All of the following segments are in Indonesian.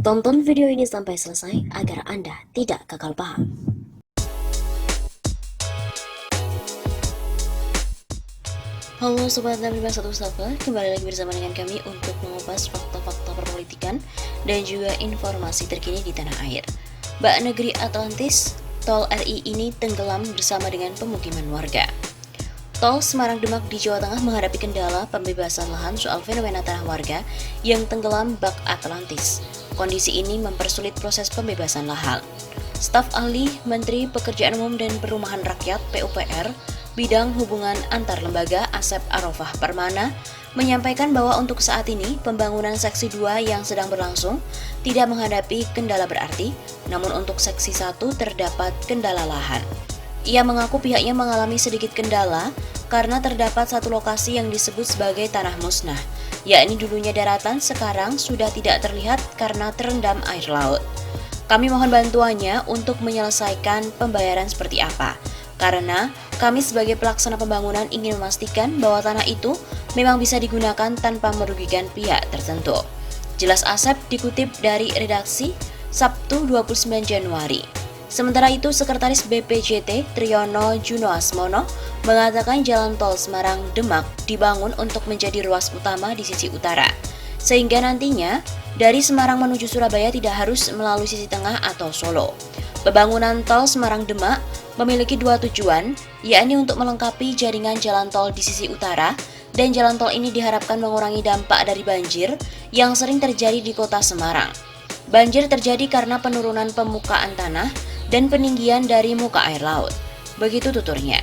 Tonton video ini sampai selesai agar Anda tidak gagal paham. Halo Sobat 651 Mustafa, kembali lagi bersama dengan kami untuk mengupas fakta-fakta perpolitikan dan juga informasi terkini di tanah air. Bak negeri Atlantis, tol RI ini tenggelam bersama dengan pemukiman warga. Tol Semarang Demak di Jawa Tengah menghadapi kendala pembebasan lahan soal fenomena tanah warga yang tenggelam bak Atlantis. Kondisi ini mempersulit proses pembebasan lahan. Staf ahli Menteri Pekerjaan Umum dan Perumahan Rakyat (PUPR) Bidang Hubungan Antar Lembaga Asep Arofah Permana menyampaikan bahwa untuk saat ini pembangunan seksi 2 yang sedang berlangsung tidak menghadapi kendala berarti, namun untuk seksi 1 terdapat kendala lahan. Ia mengaku pihaknya mengalami sedikit kendala karena terdapat satu lokasi yang disebut sebagai tanah musnah, yakni dulunya daratan sekarang sudah tidak terlihat karena terendam air laut. Kami mohon bantuannya untuk menyelesaikan pembayaran seperti apa, karena kami sebagai pelaksana pembangunan ingin memastikan bahwa tanah itu memang bisa digunakan tanpa merugikan pihak tertentu. Jelas Asep dikutip dari redaksi Sabtu 29 Januari. Sementara itu, Sekretaris BPJT Triyono Junoasmono mengatakan jalan tol Semarang Demak dibangun untuk menjadi ruas utama di sisi utara, sehingga nantinya dari Semarang menuju Surabaya tidak harus melalui sisi tengah atau Solo. Pembangunan tol Semarang Demak memiliki dua tujuan, yakni untuk melengkapi jaringan jalan tol di sisi utara, dan jalan tol ini diharapkan mengurangi dampak dari banjir yang sering terjadi di kota Semarang. Banjir terjadi karena penurunan permukaan tanah dan peninggian dari muka air laut. Begitu tuturnya.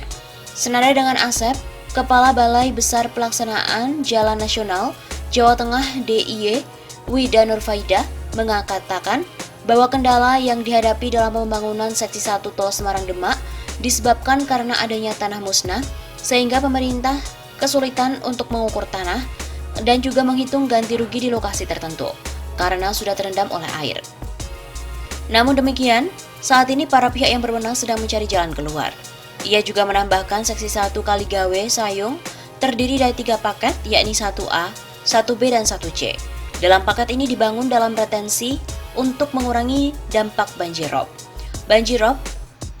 Senada dengan Asep, Kepala Balai Besar Pelaksanaan Jalan Nasional Jawa Tengah DIY Wida Nurfaida mengatakan bahwa kendala yang dihadapi dalam pembangunan seksi 1 tol Semarang Demak disebabkan karena adanya tanah musnah, sehingga pemerintah kesulitan untuk mengukur tanah dan juga menghitung ganti rugi di lokasi tertentu karena sudah terendam oleh air. Namun demikian, saat ini para pihak yang berwenang sedang mencari jalan keluar. Ia juga menambahkan seksi 1 Kaligawe Sayung terdiri dari 3 paket, yakni 1A, 1B, dan 1C. Dalam paket ini dibangun dalam retensi untuk mengurangi dampak banjirop. Banjirop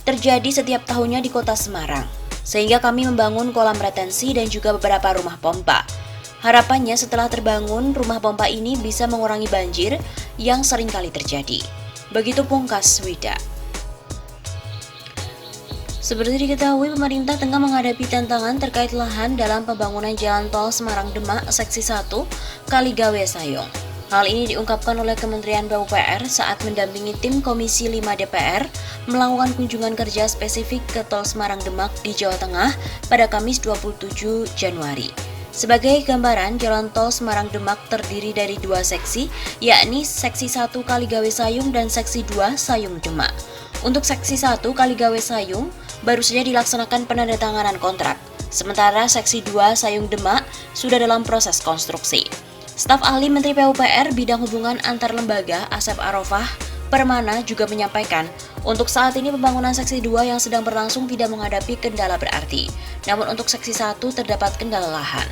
terjadi setiap tahunnya di kota Semarang, sehingga kami membangun kolam retensi dan juga beberapa rumah pompa. Harapannya setelah terbangun, rumah pompa ini bisa mengurangi banjir yang sering kali terjadi. Begitu pungkas Wida. Seperti diketahui, pemerintah tengah menghadapi tantangan terkait lahan dalam pembangunan jalan tol Semarang Demak seksi 1 Kaligawe Sayung. Hal ini diungkapkan oleh Kementerian PUPR saat mendampingi tim Komisi 5 DPR melakukan kunjungan kerja spesifik ke tol Semarang Demak di Jawa Tengah pada Kamis 27 Januari. Sebagai gambaran, jalan tol Semarang Demak terdiri dari 2 seksi, yakni seksi 1 Kaligawe Sayung dan seksi 2 Sayung Demak. Untuk seksi 1 Kaligawe Sayung baru saja dilaksanakan penandatanganan kontrak, sementara seksi 2 Sayung Demak sudah dalam proses konstruksi. Staf ahli Menteri PUPR Bidang Hubungan Antar Lembaga Asep Arofah Permana juga menyampaikan, untuk saat ini pembangunan seksi 2 yang sedang berlangsung tidak menghadapi kendala berarti, namun untuk seksi 1 terdapat kendala lahan.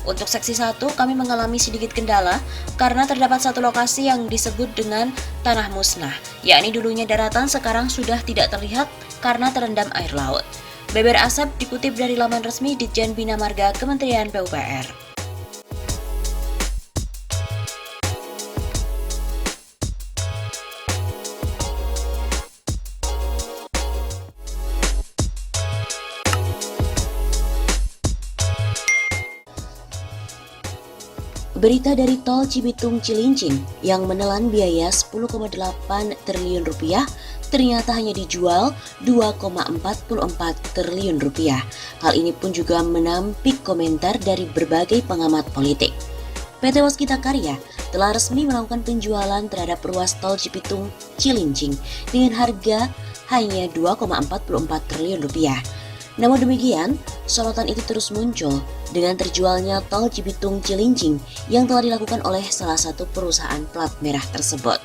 Untuk seksi 1 kami mengalami sedikit kendala karena terdapat satu lokasi yang disebut dengan tanah musnah, yakni dulunya daratan sekarang sudah tidak terlihat karena terendam air laut. Beber Asep dikutip dari laman resmi Ditjen Bina Marga Kementerian PUPR. Berita dari Tol Cibitung Cilincing yang menelan biaya 10,8 triliun rupiah ternyata hanya dijual 2,44 triliun rupiah. Hal ini pun juga menampik komentar dari berbagai pengamat politik. PT Waskita Karya telah resmi melakukan penjualan terhadap ruas Tol Cibitung Cilincing dengan harga hanya 2,44 triliun rupiah. Namun demikian, sorotan itu terus muncul dengan terjualnya tol Cibitung Cilincing yang telah dilakukan oleh salah satu perusahaan plat merah tersebut.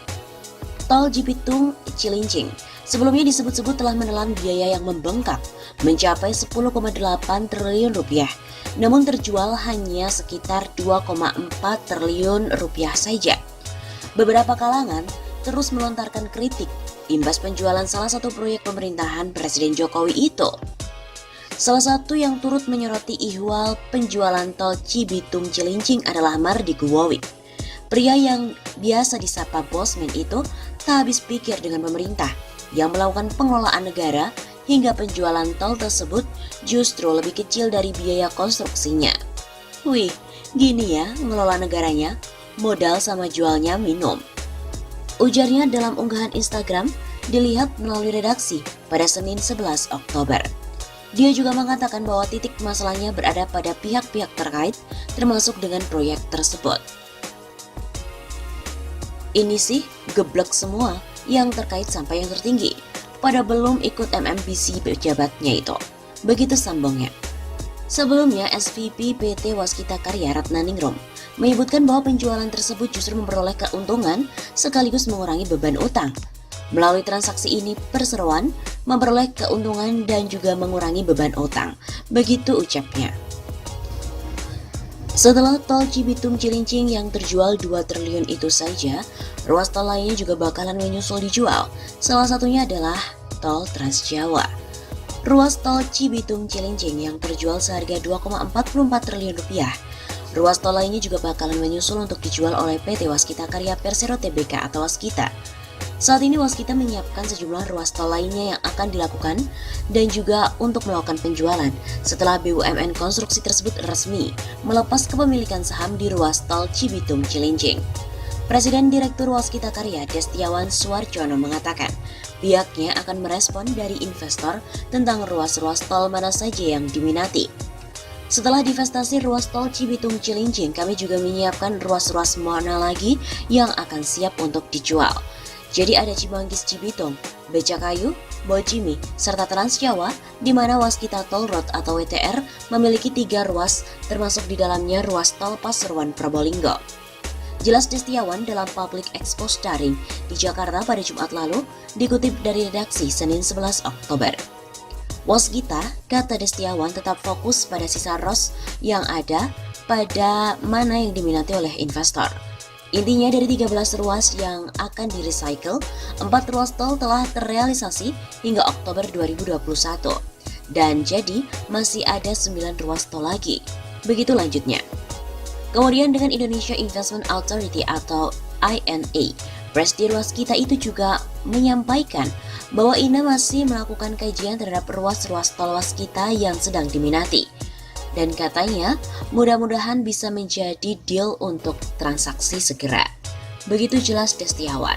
Tol Cibitung Cilincing sebelumnya disebut-sebut telah menelan biaya yang membengkak mencapai 10,8 triliun rupiah, namun terjual hanya sekitar 2,4 triliun rupiah saja. Beberapa kalangan terus melontarkan kritik imbas penjualan salah satu proyek pemerintahan Presiden Jokowi itu. Salah satu yang turut menyoroti ihwal penjualan tol Cibitung Cilincing adalah Mardi Guwowi. Pria yang biasa disapa Bosman itu tak habis pikir dengan pemerintah yang melakukan pengelolaan negara hingga penjualan tol tersebut justru lebih kecil dari biaya konstruksinya. Wih, gini ya ngelola negaranya, modal sama jualnya minum. Ujarnya dalam unggahan Instagram dilihat melalui redaksi pada Senin 11 Oktober. Dia juga mengatakan bahwa titik masalahnya berada pada pihak-pihak terkait termasuk dengan proyek tersebut. Ini sih geblek semua yang terkait sampai yang tertinggi. Pada belum ikut MMBC pejabatnya itu. Begitu sambungnya. Sebelumnya SVP PT Waskita Karya Ratnaningrum menyebutkan bahwa penjualan tersebut justru memperoleh keuntungan sekaligus mengurangi beban utang. Melalui transaksi ini perseroan memperoleh keuntungan dan juga mengurangi beban utang. Begitu ucapnya. Setelah tol Cibitung Cilincing yang terjual 2 triliun itu saja, ruas tol lainnya juga bakalan menyusul dijual. Salah satunya adalah tol Trans Jawa. Ruas tol Cibitung Cilincing yang terjual seharga 2,44 triliun rupiah. Ruas tol lainnya juga bakalan menyusul untuk dijual oleh PT Waskita Karya Persero Tbk atau Waskita. Saat ini Waskita menyiapkan sejumlah ruas tol lainnya yang akan dilakukan dan juga untuk melakukan penjualan setelah BUMN konstruksi tersebut resmi melepas kepemilikan saham di ruas tol Cibitung Cilincing. Presiden Direktur Waskita Karya Destiawan Suwarjono mengatakan pihaknya akan merespon dari investor tentang ruas-ruas tol mana saja yang diminati. Setelah divestasi ruas tol Cibitung Cilincing, kami juga menyiapkan ruas-ruas mana lagi yang akan siap untuk dijual. Jadi ada Cimanggis Cibitung, Becakayu, Bojimi, serta Trans Jawa, di mana Waskita Toll Road atau WTR memiliki 3 ruas, termasuk di dalamnya ruas tol Pasuruan Probolinggo. Jelas Destiawan dalam Public Expose Daring di Jakarta pada Jumat lalu, dikutip dari redaksi Senin 11 Oktober. Waskita, kata Destiawan, tetap fokus pada sisa ruas yang ada pada mana yang diminati oleh investor. Intinya dari 13 ruas yang akan di-recycle, 4 ruas tol telah terrealisasi hingga Oktober 2021. Dan jadi masih ada 9 ruas tol lagi. Begitu lanjutnya. Kemudian dengan Indonesia Investment Authority atau INA, Presiden Waskita itu juga menyampaikan bahwa INA masih melakukan kajian terhadap ruas-ruas tol Waskita yang sedang diminati. Dan katanya mudah-mudahan bisa menjadi deal untuk transaksi segera. Begitu jelas Destiawan.